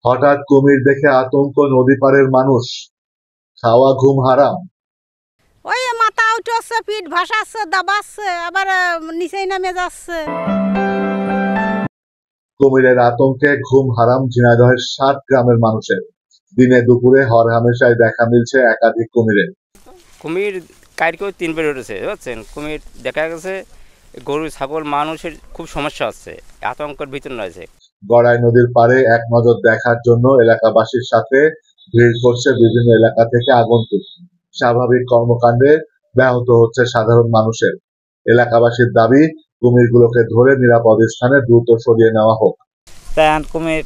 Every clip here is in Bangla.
হঠাৎ কুমির দেখে আতঙ্ক নদী পাড়ের মানুষ, খাওয়া ঘুম হারাম। ওই মাথা উঠছে, পিঠ ভাসাচ্ছে, দাবাচ্ছে, আবার নিচেই নামে যাচ্ছে। কুমিরের আতঙ্কে ঘুম হারাম ঝিনাইদহের 7 গ্রামের মানুষের। দিনে দুপুরে হরহামেশায় দেখা মিলছে একাধিক কুমিরের। কুমির কালকেও 3 বার উঠেছে, বুঝছেন। কুমির দেখা গেছে গরু ছাগল মানুষের খুব সমস্যা হচ্ছে, আতঙ্কের ভিতর রয়েছে। গড়াই নদীর পাড়ে এক নজর দেখার জন্য এলাকাবাসীর সাথে ভিড় করছে বিভিন্ন এলাকা থেকে আগন্তুক। স্বাভাবিক কর্মকাণ্ডে ব্যাহত হচ্ছে সাধারণ মানুষের। এলাকাবাসীর দাবি, কুমিরগুলোকে ধরে নিরাপদ স্থানে দ্রুত সরিয়ে নেওয়া হোক। তাই কুমির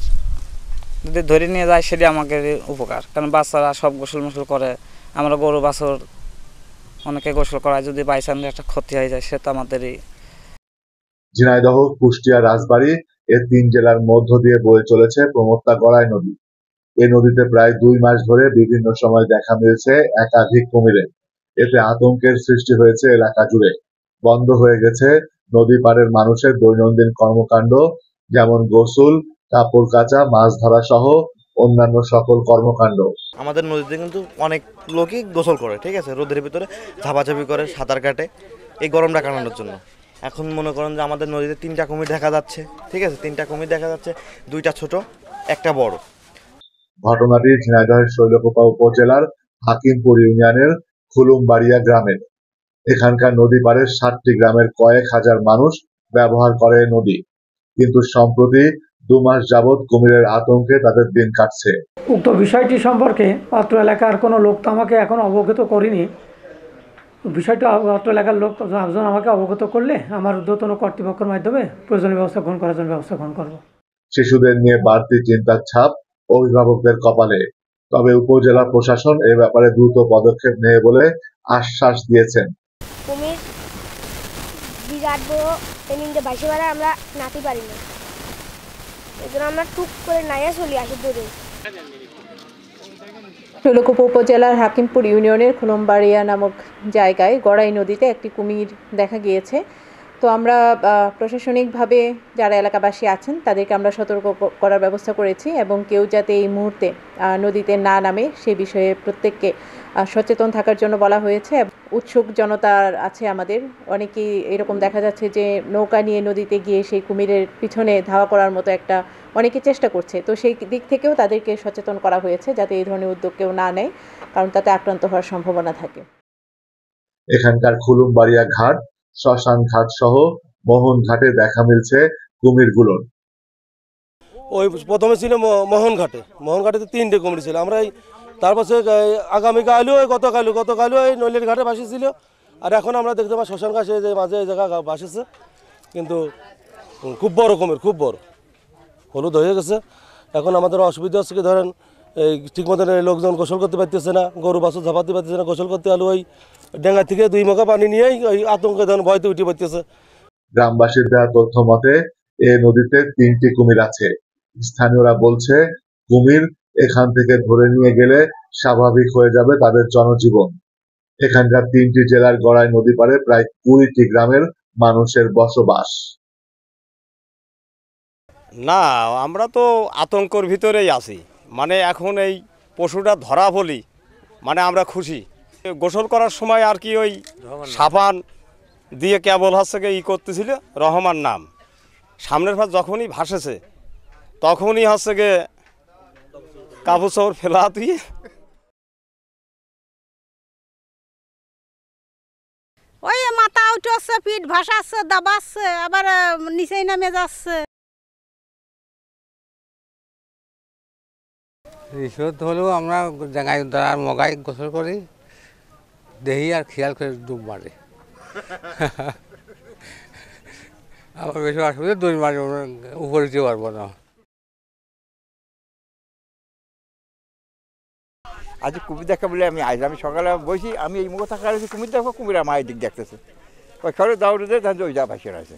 যদি ধরে নিয়ে যায় সেটা আমাদের উপকার, কারণ বাচ্চারা সব গোসল মোসল করে, আমরা গরু বাছর অনেকে গোসল করায়, যদি বাইচান্স একটা ক্ষতি হয়ে যায় সে তো আমাদেরই। ঝিনাইদহ, কুষ্টিয়া, রাজবাড়ী এ 3 জেলার মধ্য দিয়ে বয়ে চলেছে প্রমত্তা গড়াই নদী। এই নদীতে প্রায় 2 মাস ধরে বিভিন্ন সময় দেখা মিলছে একাধিক কুমিরের। এতে আতঙ্কের সৃষ্টি হয়েছে এলাকা জুড়ে। বন্ধ হয়ে গেছে নদী পাড়ের মানুষের দৈনন্দিন কর্মকাণ্ড, যেমন গোসল, কাপড় কাচা, মাছ ধরা সহ অন্যান্য সকল কর্মকাণ্ড। আমাদের নদীতে কিন্তু অনেক লোকই গোসল করে, ঠিক আছে, রোদের ভিতরে ঝাপাঝাপি করে, সাঁতার কাটে এই গরমটা কাটানোর জন্য। এখন মনে করেন যে আমাদের নদীতে 3টা কুমির দেখা যাচ্ছে, ঠিক আছে, 3টা কুমির দেখা যাচ্ছে, 2টা ছোট, একটা বড়। ঘটনাটি ঝিনাইদহের শৈলকুপা উপজেলার হাকিমপুর ইউনিয়নের খুলুমবাড়িয়া গ্রামের। এখানকার নদী পাড়ের 7টি গ্রামের কয়েক হাজার মানুষ ব্যবহার করে নদী, কিন্তু সম্প্রতি 2 মাস যাবৎ কুমিরের আতঙ্কে তাদের দিন কাটছে। উক্ত বিষয়টি সম্পর্কে অত্র এলাকার কোনো লোক তো আমাকে এখন অবগত করেনি। বিষয়টা অত্র এলাকার লোক একজন আমাকে অবগত করলে আমার ঊর্ধ্বতন কর্তৃপক্ষের মাধ্যমে প্রয়োজনীয় ব্যবস্থা গ্রহণ করার জন্য ব্যবস্থা গ্রহণ করব। শিশুদের নিয়ে বাড়তি চিন্তার ছাপ অভিভাবকদের কপালে, তবে উপজেলা প্রশাসন এ ব্যাপারে দ্রুত পদক্ষেপ নেবে বলে আশ্বাস দিয়েছেন। কুমির বিরাট বড়, এমনিতে বাইশে বেড়া আমরা নাতি পারি না, এই জন্য আমরা টুক করে নাইয়া চলে আসি দূরে। শৈলকুপা উপজেলার হাকিমপুর ইউনিয়নের খুলুমবাড়িয়া নামক জায়গায় গড়াই নদীতে একটি কুমির দেখা গিয়েছে। তো আমরা প্রশাসনিকভাবে যারা এলাকাবাসী আছেন তাদেরকে আমরা সতর্ক করার ব্যবস্থা করেছি, এবং কেউ যাতে এই মুহূর্তে নদীতে না নামে সে বিষয়ে প্রত্যেককে সচেতন থাকার জন্য বলা হয়েছে। উৎসুক জনতা আছে আমাদের, অনেকেই এরকম দেখা যাচ্ছে যে নৌকা নিয়ে নদীতে গিয়ে সেই কুমিরের পিছনে ধাওয়া করার মতো একটা অনেকে চেষ্টা করছে। তো সেই দিক থেকেও তাদেরকে সচেতন করা হয়েছে যাতে এই ধরনের উদ্যোগ কেউ না নেয়, কারণ তাতে আক্রান্ত হওয়ার সম্ভাবনা থাকে। এখানকার খুলুমবাড়িয়া ঘাট, শ্মশান ঘাট সহ মোহন ঘাটে দেখা মিলছে কুমিরগুলোর। ওই প্রথমে ছিল মোহন ঘাটে 3টে কুমির ছিল। আমরা তারপর আগামীকালও গতকালও এই নইলের ঘাটে ভাসিয়েছিল, আর এখন আমরা দেখতে পাই শ্মশান ঘাটে যে মাঝে এই জায়গা ভাসেছে, কিন্তু খুব বড় কুমির, খুব বড়, হলুদ হয়ে গেছে। এখন আমাদের অসুবিধা হচ্ছে কি, ধরেন এই ঠিক মতন লোকজন গোসল করতে পারতেছে না, গরু বাছুর ঝাপাতে পারতেছে না, গোসল করতে আলো ওই ডেঙ্গা থেকে 2 মগা পানি নিয়েই ওই আতঙ্কে ধরেন ভয়তে উঠে পড়তেছে। গ্রামবাসীর দেওয়া তথ্য মতে এ নদীতে 3টি কুমির আছে। স্থানীয়রা বলছে কুমির এখান থেকে ধরে নিয়ে গেলে স্বাভাবিক হয়ে যাবে তাদের জনজীবন। এখানকার 3টি জেলার গড়াই নদী পাড়ে প্রায় 20টি গ্রামের মানুষের বসবাস। না, আমরা তো আতঙ্কর ভিতরেই আছি। মানে এখন এই পশুটা ধরা বলি, মানে আমরা খুশি। গোসল করার সময় আর কি ওই সাবান দিয়ে কেবল হচ্ছে ই করতেছিল, রহমান নাম, সামনের ভাত যখনই ভাসেছে তখনই হচ্ছে গে কাপড় চাপড় ফেলা তুই। ওই মাথা উঠছে, পিঠ ভাসাচ্ছে, দাবাচ্ছে, আবার নিচেই নামে যাচ্ছে। রিসোর্ট হলেও আমরা জায়গায় দ্বারা মগাই গোসল করি, দেহি আর খেয়াল করে ডুব মারে। আবার বেশি অসুবিধা 2 মাস উপরে দিতে পারবো না। আজ কুমির দেখা বলে আমি আজ আমি সকালে বসি, আমি এই মুখে থাকা কুমির দেখবো, কুমির আমার এই দিক দেখতেছে, ওই খড়ে দাউড়ে ধান ওই যা ভাসিয়ে আছে।